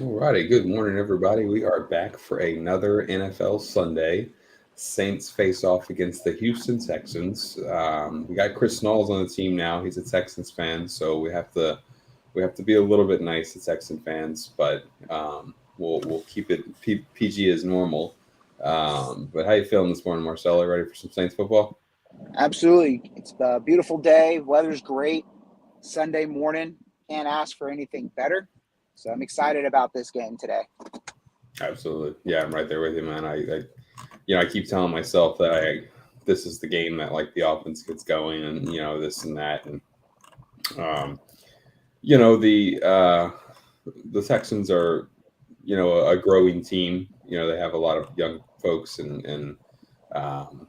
All righty, good morning, everybody. We are back for another NFL Sunday. Saints face off against the Houston Texans. We got Chris Knowles on the team now. He's a Texans fan, so we have to be a little bit nice to Texan fans, but we'll keep it PG as normal. But how you feeling this morning, Marcelo? Ready for some Saints football? Absolutely. It's a beautiful day. Weather's great. Sunday morning. Can't ask for anything better. So I'm excited about this game today. Absolutely, yeah, I'm right there with you, man. I keep telling myself that this is the game that like the offense gets going, and this and that, and um, you know the Texans are a growing team. They have a lot of young folks, and um,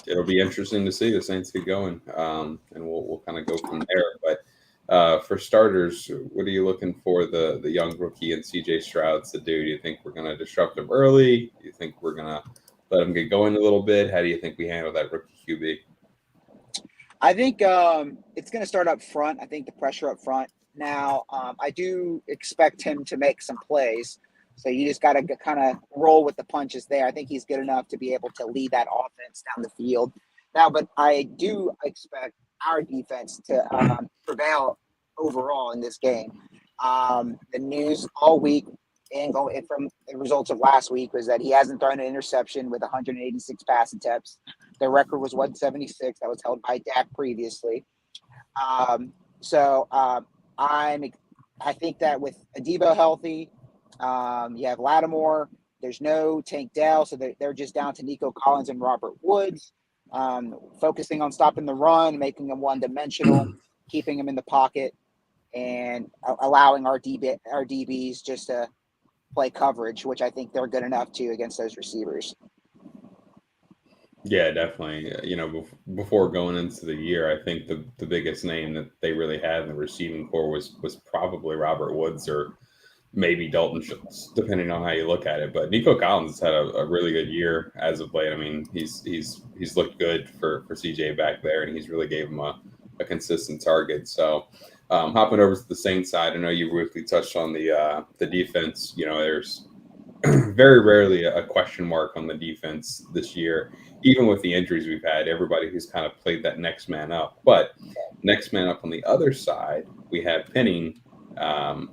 it'll be interesting to see the Saints get going, and we'll kind of go from there. But for starters, what are you looking for the young rookie and CJ Stroud to do? Do you think we're going to disrupt him early? Do you think we're going to let him get going a little bit? How do you think we handle that rookie QB? I think it's going to start up front. I think the pressure up front. Now, I do expect him to make some plays. So you just got to kind of roll with the punches there. I think he's good enough to be able to lead that offense down the field. Now, but I do expect our defense to prevail overall in this game. The news all week and from the results of last week was that he hasn't thrown an interception with 186 pass attempts. Their record was 176. That was held by Dak previously. So I think that with Adebo healthy, you have Lattimore. There's no Tank Dell, so they're just down to Nico Collins and Robert Woods, focusing on stopping the run, making them one-dimensional, keeping them in the pocket, and allowing our DBs just to play coverage, which I think they're good enough to against those receivers. Yeah, definitely. Before going into the year, I think the biggest name that they really had in the receiving core was probably Robert Woods or maybe Dalton Schultz, depending on how you look at it. But Nico Collins has had a really good year as of late. I mean, he's looked good for CJ back there, and he's really gave him a consistent target. So, hopping over to the Saints side, I know you briefly touched on the defense. There's very rarely a question mark on the defense this year, even with the injuries we've had. Everybody who's kind of played that next man up, but next man up on the other side, we have Penning,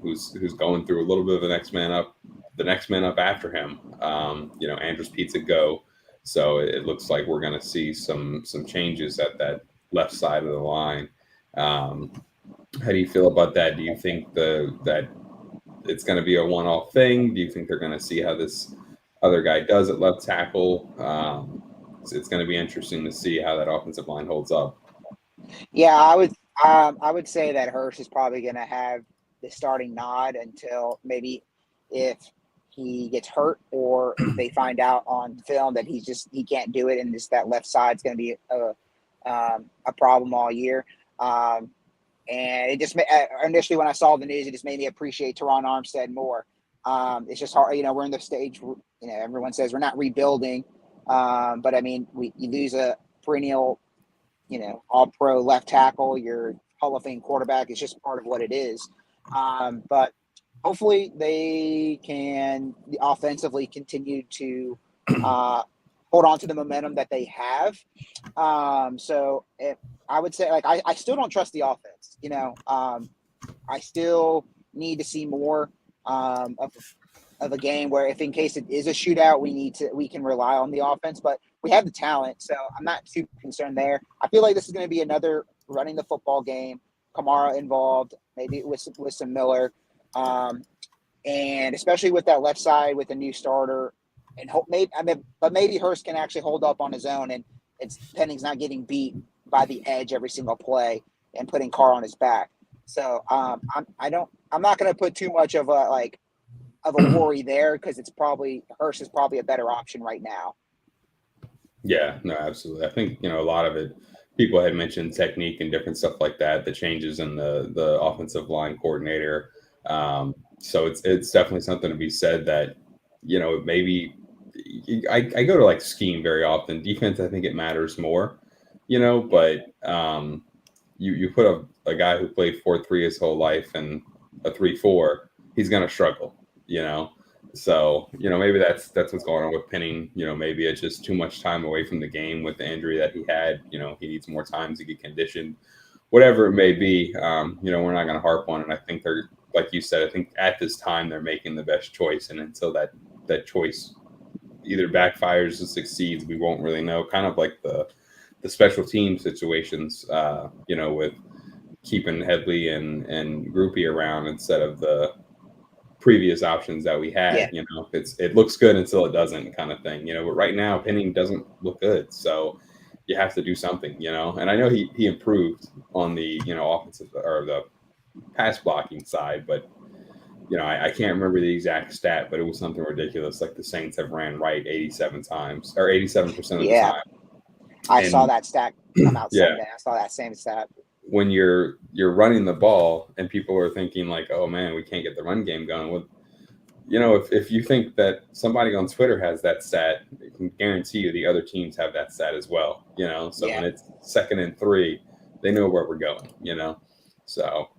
who's going through a little bit of the next man up. The next man up after him, Andrews Pizza go. So it looks like we're going to see some changes at that left side of the line. Um, how do you feel about that? Do you think that it's going to be a one-off thing? Do you think they're going to see how this other guy does at left tackle? It's going to be interesting to see how that offensive line holds up. Yeah, I would say that Hurst is probably going to have the starting nod until maybe if he gets hurt or if they find out on film that he can't do it and that left side is going to be a problem all year. And it just initially when I saw the news, it just made me appreciate Teron Armstead more. It's just hard, we're in the stage, everyone says we're not rebuilding, but I mean, you lose a perennial, all pro left tackle, your Hall of Fame quarterback. It's just part of what it is. But hopefully they can offensively continue to hold on to the momentum that they have. So if I would say, like, I still don't trust the offense. I still need to see more of a game where if in case it is a shootout, we can rely on the offense, but we have the talent. So I'm not too concerned there. I feel like this is going to be another running the football game, Kamara involved, maybe with some Miller. And especially with that left side with a new starter and maybe Hurst can actually hold up on his own and Penning's not getting beat by the edge every single play and putting Carr on his back. So I'm not going to put too much of a worry there because Hurst is probably a better option right now. Yeah, no, absolutely. I think, a lot of it, people had mentioned technique and different stuff like that, the changes in the offensive line coordinator. So it's definitely something to be said that, maybe I go to like scheme very often. Defense, I think it matters more, but you put a guy who played 4-3 his whole life and a 3-4, he's going to struggle. So, maybe that's what's going on with Penning. Maybe it's just too much time away from the game with the injury that he had. He needs more time to get conditioned, whatever it may be. We're not going to harp on it. I think they're, like you said, I think at this time they're making the best choice. And until that choice either backfires or succeeds, we won't really know. Kind of like the special team situations, with keeping Headley and Groupie around instead of the previous options that we had. Yeah. It looks good until it doesn't, kind of thing. But right now Penning doesn't look good, so you have to do something. And I know he improved on the offensive or the pass blocking side, but I can't remember the exact stat, but it was something ridiculous. Like the Saints have ran right 87 times or 87% of the time. I saw that stat come out Sunday. I saw that same stat. When you're running the ball and people are thinking like, oh man, we can't get the run game going. Well, if you think that somebody on Twitter has that stat, I can guarantee you the other teams have that stat as well. So when it's 2nd and 3, they know where we're going. So.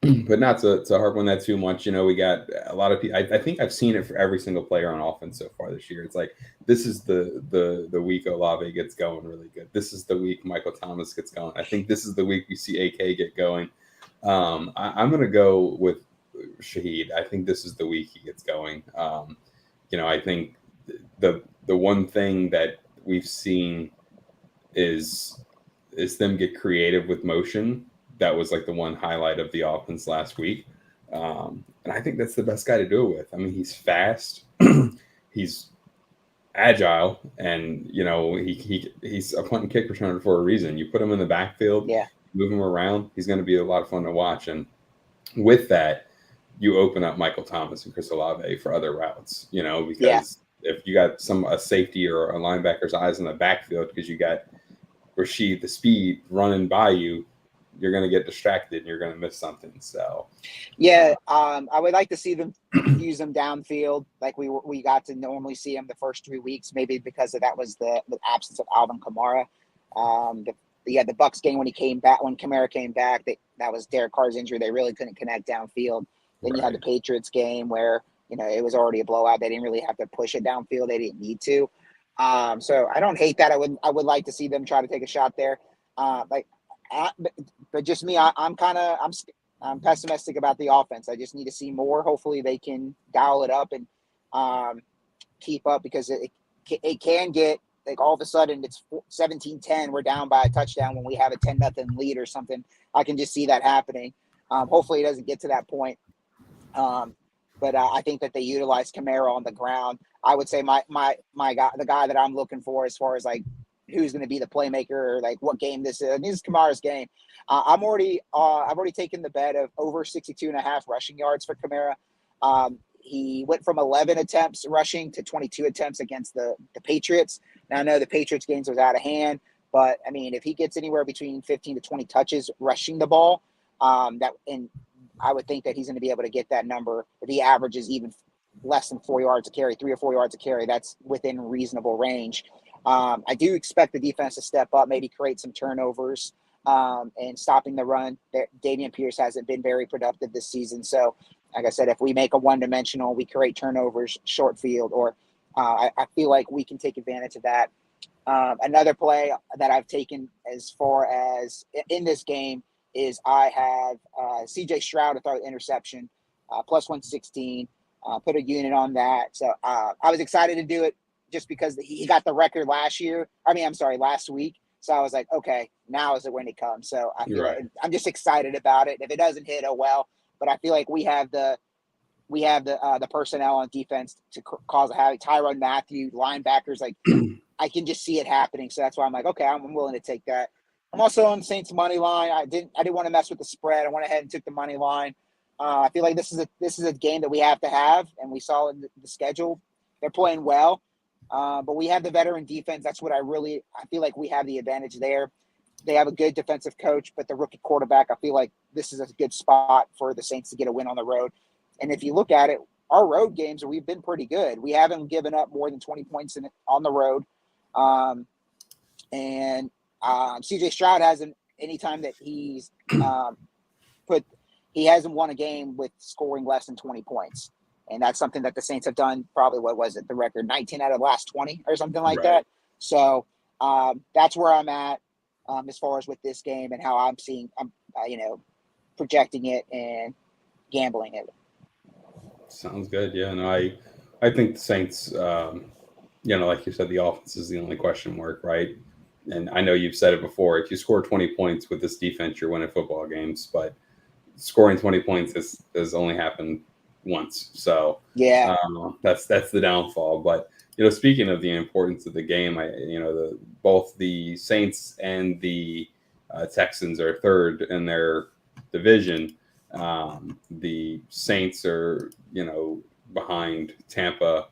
But not to harp on that too much. We got a lot of people. I think I've seen it for every single player on offense so far this year. It's like this is the week Olave gets going really good. This is the week Michael Thomas gets going. I think this is the week we see AK get going. I'm going to go with Shaheed. I think this is the week he gets going. I think the one thing that we've seen is them get creative with motion. That was like the one highlight of the offense last week. And I think that's the best guy to do it with. I mean, he's fast, he's agile, and, he's a punt and kick returner for a reason. You put him in the backfield, move him around, he's going to be a lot of fun to watch. And with that, you open up Michael Thomas and Chris Olave for other routes, because if you got a safety or a linebacker's eyes in the backfield because you got Rashid, the speed, running by you, you're going to get distracted and you're going to miss something. So, I would like to see them use them downfield like we got to normally see them the first 3 weeks, maybe because that was the absence of Alvin Kamara. The Bucs game when Kamara came back, that was Derek Carr's injury. They really couldn't connect downfield. Then you had the Patriots game where, it was already a blowout. They didn't really have to push it downfield. They didn't need to. So I don't hate that. I would like to see them try to take a shot there. But just me, I'm pessimistic about the offense. I just need to see more. Hopefully they can dial it up and keep up, because it can get like all of a sudden it's 17-10. We're down by a touchdown when we have a 10-0 lead or something. I can just see that happening. Hopefully it doesn't get to that point. But I think that they utilize Kamara on the ground. I would say my guy, the guy that I'm looking for as far as like who's going to be the playmaker or like what game this is. And this is Kamara's game. I've already taken the bet of over 62.5 rushing yards for Kamara. He went from 11 attempts rushing to 22 attempts against the Patriots. Now I know the Patriots games was out of hand, but I mean, if he gets anywhere between 15 to 20 touches rushing the ball, I would think that he's going to be able to get that number. If he averages even less than 4 yards a carry, 3 or 4 yards a carry, that's within reasonable range. I do expect the defense to step up, maybe create some turnovers and stopping the run. Dameon Pierce hasn't been very productive this season. So, like I said, if we make a one-dimensional, we create turnovers, short field, or I feel like we can take advantage of that. Another play that I've taken as far as in this game is I have C.J. Stroud to throw an interception, plus 116, put a unit on that. So I was excited to do it, just because he got the record last week. So I was like, okay, now is it when it comes. So I feel like I'm just excited about it. If it doesn't hit, oh well. But I feel like we have the personnel on defense to cause a havoc. Tyrann Mathieu, linebackers, like I can just see it happening. So that's why I'm like, okay, I'm willing to take that. I'm also on Saints money line. I didn't want to mess with the spread. I went ahead and took the money line. I feel like this is a game that we have to have, and we saw in the schedule they're playing well. But we have the veteran defense. That's what I feel like we have the advantage there. They have a good defensive coach, but the rookie quarterback, I feel like this is a good spot for the Saints to get a win on the road. And if you look at it, our road games, we've been pretty good. We haven't given up more than 20 points on the road. C.J. Stroud hasn't, anytime that he hasn't won a game with scoring less than 20 points. And that's something that the Saints have done probably, what was it, the record, 19 out of the last 20 or something like Right. that. So that's where I'm at as far as with this game and how I'm seeing, projecting it and gambling it. Sounds good. Yeah, no, I think the Saints, like you said, the offense is the only question mark, right? And I know you've said it before. If you score 20 points with this defense, you're winning football games. But scoring 20 points has only happened once. So Yeah. that's the downfall. But speaking of the importance of the game, both the Saints and the Texans are third in their division. The Saints are behind Tampa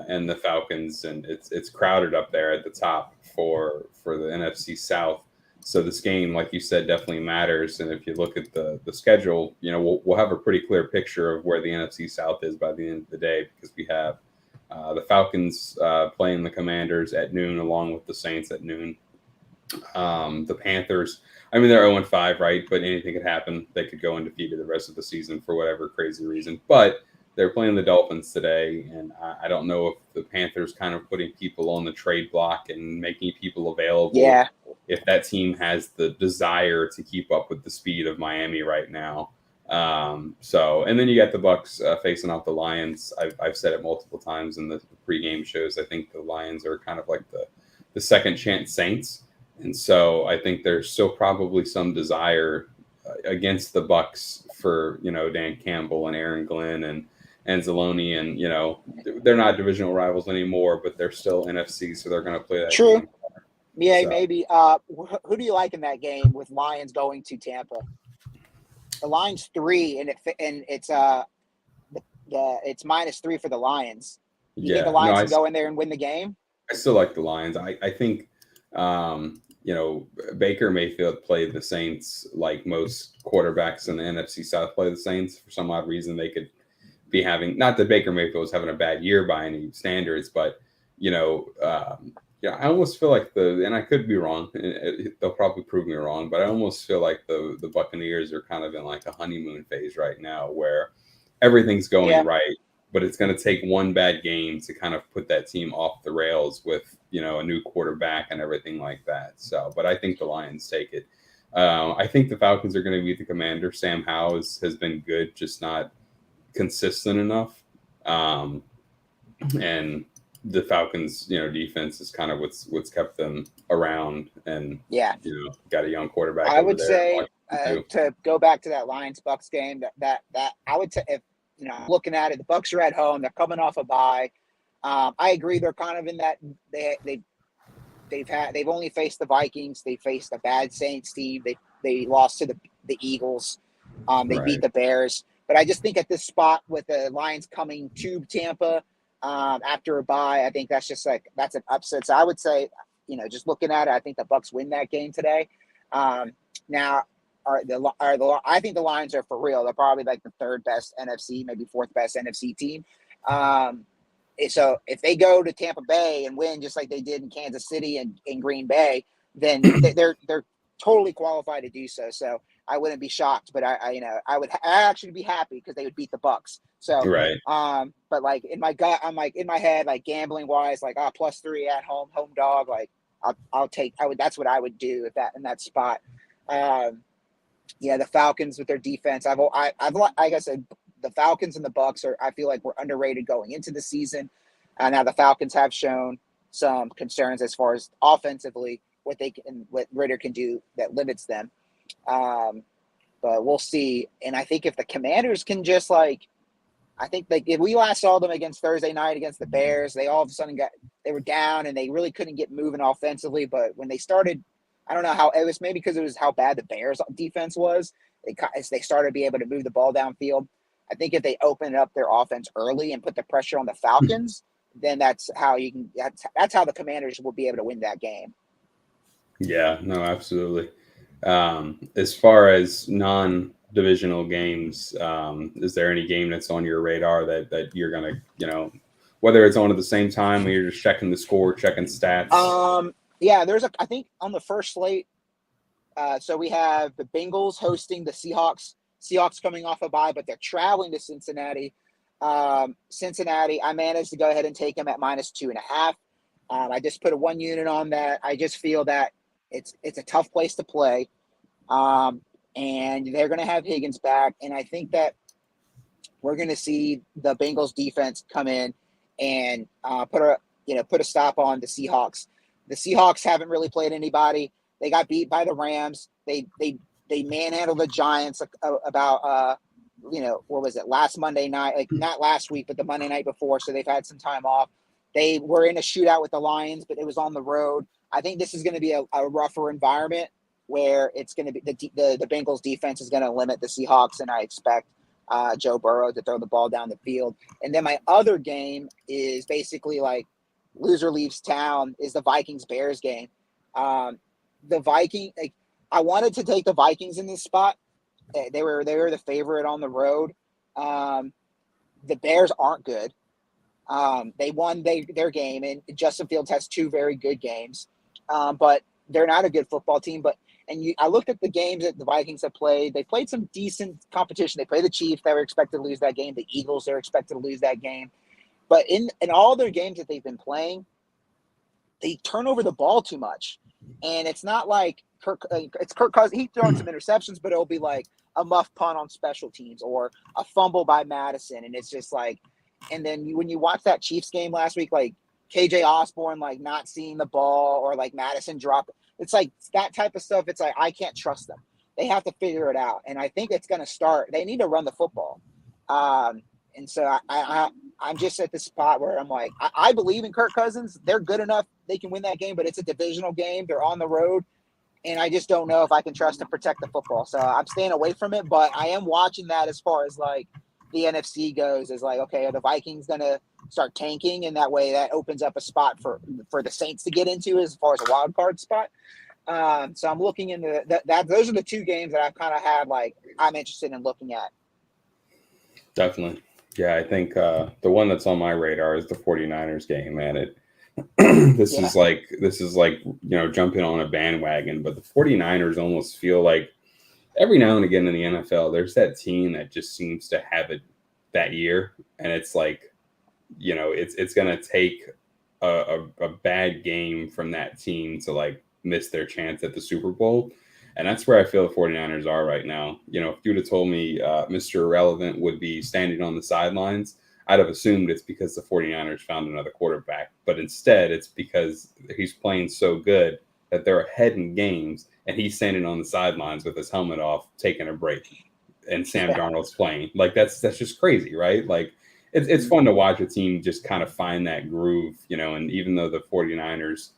and the Falcons, and it's crowded up there at the top for the NFC South. So this game, like you said, definitely matters. And if you look at the schedule, we'll have a pretty clear picture of where the NFC South is by the end of the day, because we have the Falcons playing the Commanders at noon, along with the Saints at noon. The Panthers, they're 0-5, right? But anything could happen. They could go undefeated the rest of the season for whatever crazy reason. But they're playing the Dolphins today, and I don't know if the Panthers kind of putting people on the trade block and making people available. Yeah. If that team has the desire to keep up with the speed of Miami right now. And then you got the Bucs facing off the Lions. I've said it multiple times in the pregame shows. I think the Lions are kind of like the second chance Saints. And so I think there's still probably some desire against the Bucs for, Dan Campbell and Aaron Glenn and Anzalone. And, they're not divisional rivals anymore, but they're still NFC. So they're going to play that True. game. Yeah, so. Maybe. Who do you like in that game with Lions going to Tampa? The Lions 3, and it's it's -3 for the Lions. You think the Lions can go in there and win the game? I still like the Lions. I think Baker Mayfield played the Saints like most quarterbacks in the NFC South play the Saints. For some odd reason, they could be having, not that Baker Mayfield was having a bad year by any standards, but I almost feel like and I could be wrong. They'll probably prove me wrong, but I almost feel like the Buccaneers are kind of in like a honeymoon phase right now, where everything's going right, but it's going to take one bad game to kind of put that team off the rails with, a new quarterback and everything like that. So, but I think the Lions take it. I think the Falcons are going to beat the Commanders. Sam Howell has been good, just not consistent enough. And the Falcons, defense is kind of what's kept them around, and got a young quarterback. I would say to go back to that Lions Bucs game, that I would say, if looking at it, the Bucs are at home, they're coming off a bye. I agree, they're kind of in that they've only faced the Vikings, they faced a bad Saints team, they lost to the Eagles, they beat the Bears, but I just think at this spot with the Lions coming to Tampa after a bye, I think that's an upset. So I would say, just looking at it, I think the Bucs win that game today. Now, I think the Lions are for real. They're probably like the third best NFC, maybe fourth best NFC team. So if they go to Tampa Bay and win just like they did in Kansas City and in Green Bay, then they're totally qualified to do so. So I wouldn't be shocked, but I would actually be happy because they would beat the Bucs. So but like in my gut, I'm like in my head, like gambling wise, like +3 at home dog. Like that's what I would do in that spot. The Falcons with their defense. I've like I said, the Falcons and the Bucs I feel like we're underrated going into the season. Now the Falcons have shown some concerns as far as offensively what Ritter can do that limits them. But we'll see. And I think if the Commanders can just if we last saw them against Thursday night against the Bears, they all of a sudden they were down and they really couldn't get moving offensively. But when they started, I don't know how it was, maybe because it was how bad the Bears defense was. They started to be able to move the ball downfield. I think if they open up their offense early and put the pressure on the Falcons, then that's how the Commanders will be able to win that game. Yeah, no, absolutely. As far as non-divisional games, is there any game that's on your radar that you're going to, whether it's on at the same time or you're just checking the score, checking stats? There's I think on the first slate, so we have the Bengals hosting the Seahawks. Seahawks coming off a bye, but they're traveling to Cincinnati. Cincinnati, I managed to go ahead and take them at -2.5. I just put a 1 unit on that. I just feel that it's a tough place to play. And they're going to have Higgins back. And I think that we're going to see the Bengals defense come in and put a stop on the Seahawks. The Seahawks haven't really played anybody. They got beat by the Rams. They manhandled the Giants about what was it, last Monday night? Like, not last week, but the Monday night before. So they've had some time off. They were in a shootout with the Lions, but it was on the road. I think this is going to be a rougher environment where it's going to be the Bengals defense is going to limit the Seahawks, and I expect Joe Burrow to throw the ball down the field. And then my other game is basically like loser leaves town, is the Vikings-Bears game. The Viking, like, I wanted to take the Vikings in this spot. They were the favorite on the road. The Bears aren't good. They won their game, and Justin Fields has 2 very good games. But they're not a good football team. I looked at the games that the Vikings have played. They played some decent competition. They played the Chiefs. They were expected to lose that game. The Eagles, they're expected to lose that game. But in all their games that they've been playing, they turn over the ball too much. And it's not like it's Kirk Cousins. He throws some interceptions, but it'll be like a muff punt on special teams or a fumble by Madison. And it's just like, and then when you watch that Chiefs game last week, like KJ Osborne, like not seeing the ball, or like Madison drop, it's like that type of stuff. It's like, I can't trust them. They have to figure it out. And I think it's going to start. They need to run the football. And so I'm just at the spot where I'm like, I believe in Kirk Cousins. They're good enough. They can win that game, but it's a divisional game. They're on the road. And I just don't know if I can trust to protect the football. So I'm staying away from it, but I am watching that as far as like the NFC goes, is like, okay, are the Vikings going to start tanking? And that way that opens up a spot for the Saints to get into as far as a wild card spot. So I'm looking into that. Those are the 2 games that I've kind of had, like, I'm interested in looking at. Definitely. Yeah, I think the one that's on my radar is the 49ers game, man. This is like jumping on a bandwagon, but the 49ers almost feel like every now and again in the NFL, there's that team that just seems to have it that year. And it's like, it's going to take a bad game from that team to like miss their chance at the Super Bowl. And that's where I feel the 49ers are right now. If you would have told me Mr. Irrelevant would be standing on the sidelines, I'd have assumed it's because the 49ers found another quarterback. But instead, it's because he's playing so good that they're ahead in games, and he's standing on the sidelines with his helmet off, taking a break, and Sam Darnold's playing. Like, that's just crazy, right? Like, it's fun to watch a team just kind of find that groove, and even though the 49ers,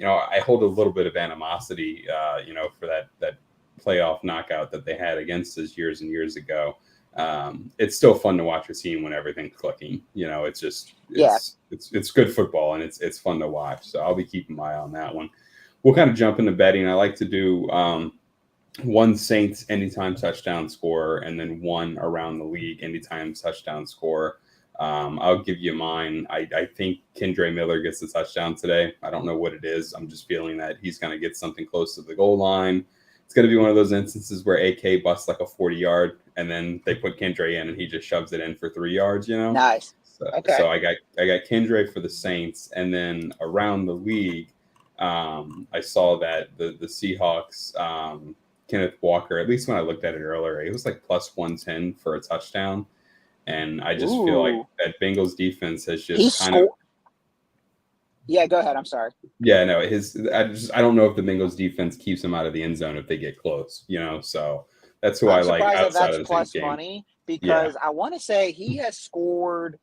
I hold a little bit of animosity, for that playoff knockout that they had against us years and years ago. It's still fun to watch a team when everything's clicking. It's good football, and it's fun to watch. So I'll be keeping my eye on that one. We'll kind of jump into betting. I like to do one Saints anytime touchdown scorer, and then one around the league anytime touchdown scorer. I'll give you mine. I think Kendre Miller gets the touchdown today. I don't know what it is. I'm just feeling that he's going to get something close to the goal line. It's going to be one of those instances where AK busts like a 40-yard, and then they put Kendre in, and he just shoves it in for 3 yards. Nice. Okay. So I got Kendre for the Saints, and then around the league, I saw that the Seahawks, Kenneth Walker, at least when I looked at it earlier, it was like plus 110 for a touchdown. And I just feel like that Bengals defense has just Yeah, go ahead. I'm sorry. Yeah, no, I don't know if the Bengals defense keeps him out of the end zone if they get close, so that's who I like outside of the plus game. money, because I want to say he scored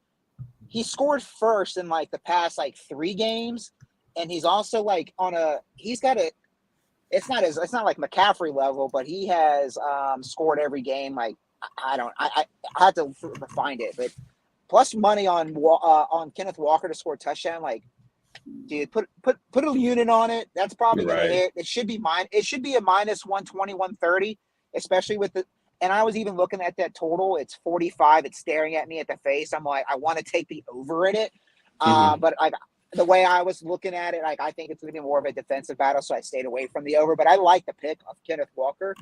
first in like the past like 3 games, and he's also like it's not like McCaffrey level, but he has scored every game. Like, I had to find it, but plus money on Kenneth Walker to score a touchdown. Like, dude, put a unit on it. That's probably going to hit. It should be It should be a minus 120, 130, especially with the. And I was even looking at that total. It's 45. It's staring at me at the face. I'm like, I want to take the over in it, but like the way I was looking at it, like, I think it's going to be more of a defensive battle, so I stayed away from the over. But I like the pick of Kenneth Walker.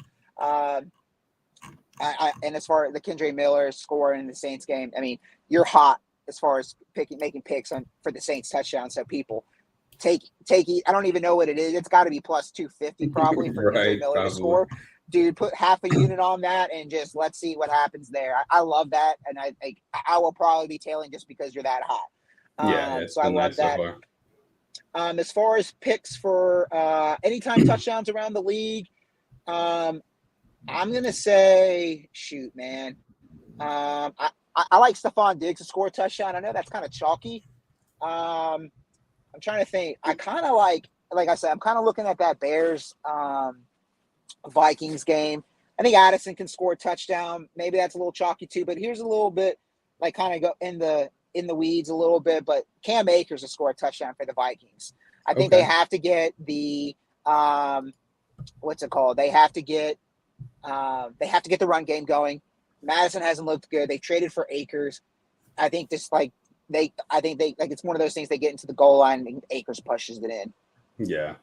And as far as the Kendre Miller score in the Saints game, I mean, you're hot as far as making picks for the Saints touchdown. So people take. I don't even know what it is. It's got to be plus 250 probably for Kendre Right, Miller to probably. score. Dude, put half a unit on that and just let's see what happens there. I love that, and I will probably be tailing just because you're that hot. It's So I been love nice that. so far. As far as picks for anytime touchdowns around the league, I'm gonna say, shoot, man. I like Stephon Diggs to score a touchdown. I know that's kind of chalky. I'm trying to think. I kind of like I said, I'm kind of looking at that Bears Vikings game. I think Addison can score a touchdown. Maybe that's a little chalky too. But here's a little bit like kind of go in the weeds a little bit. But Cam Akers to score a touchdown for the Vikings. I think they have to get the what's it called? They have to get the run game going. Madison hasn't looked good. They traded for Akers. I think it's one of those things they get into the goal line and Akers pushes it in. Yeah.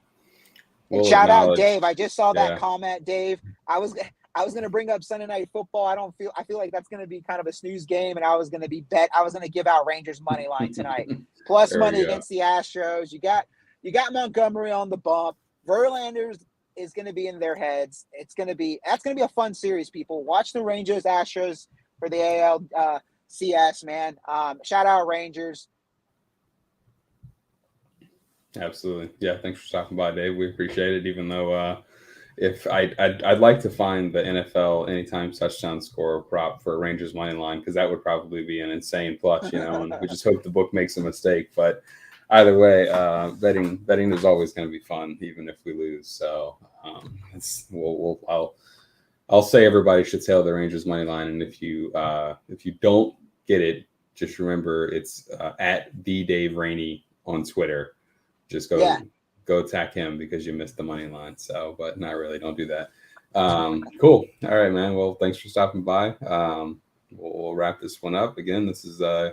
And shout out Dave. I just saw that comment, Dave. I was going to bring up Sunday Night Football. I feel like that's going to be kind of a snooze game, and I was going to give out Rangers money line tonight. Plus money against the Astros. You got Montgomery on the bump. Verlander is going to be in their heads. That's going to be a fun series, people. Watch the Rangers Astros for the ALCS, man. Shout out Rangers. Absolutely. Yeah, thanks for stopping by, Dave. We appreciate it, even though if I'd like to find the NFL anytime touchdown score prop for Rangers money line, because that would probably be an insane plus, and we just hope the book makes a mistake. But either way, betting is always going to be fun, even if we lose. So I'll say everybody should tail the Rangers money line, and if you don't get it, just remember it's at the Dave Rainey on Twitter. Just go attack him because you missed the money line. So, but not really. Don't do that. Cool. All right, man. Well, thanks for stopping by. We'll wrap this one up. Again, this is a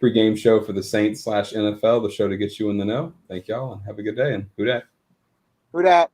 pregame show for the Saints /NFL, the show to get you in the know. Thank y'all and have a good day. And who dat?